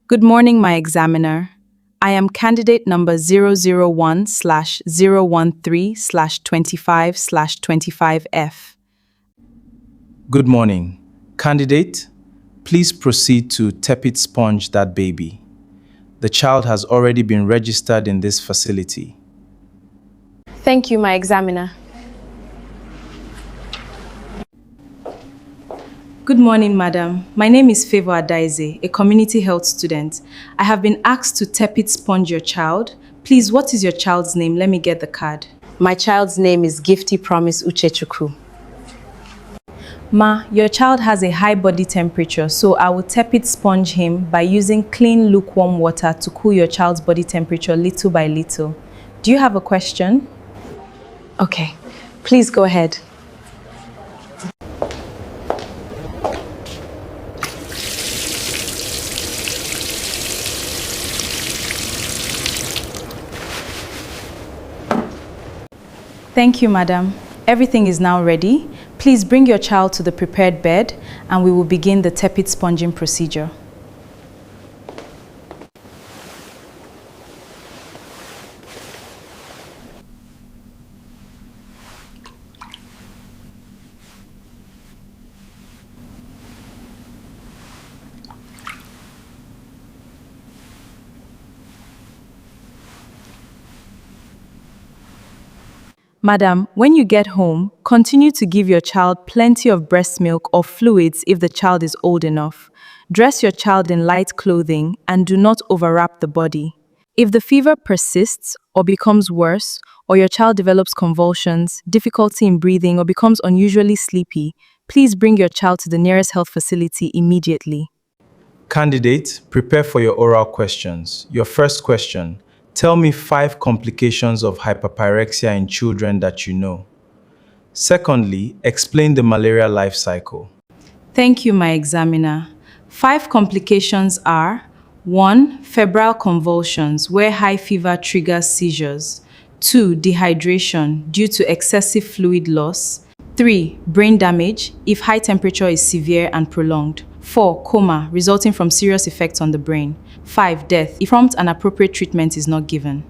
Good morning, my examiner. I am candidate number 001/013/25/25F. Good morning. Candidate, please proceed to tepid sponge that baby. The child has already been registered in this facility. Thank you, my examiner. Good morning, madam. My name is Favor Adaize, a community health student. I have been asked to tepid sponge your child. Please, what is your child's name? Let me get the card. My child's name is Gifty Promise Uchechukwu. Ma, your child has a high body temperature, so I will tepid sponge him by using clean, lukewarm water to cool your child's body temperature little by little. Do you have a question? Okay, please go ahead. Thank you, madam. Everything is now ready. Please bring your child to the prepared bed and we will begin the tepid sponging procedure. Madam, when you get home, continue to give your child plenty of breast milk or fluids if the child is old enough. Dress your child in light clothing and do not overwrap the body. If the fever persists or becomes worse, or your child develops convulsions, difficulty in breathing, or becomes unusually sleepy, please bring your child to the nearest health facility immediately. Candidate, prepare for your oral questions. Your first question: tell me 5 complications of hyperpyrexia in children that you know. Secondly, explain the malaria life cycle. Thank you, my examiner. 5 complications are: 1. Febrile convulsions, where high fever triggers seizures. 2. Dehydration, due to excessive fluid loss. 3. Brain damage, if high temperature is severe and prolonged. 4. Coma, resulting from serious effects on the brain. 5. Death, if prompt and appropriate treatment is not given.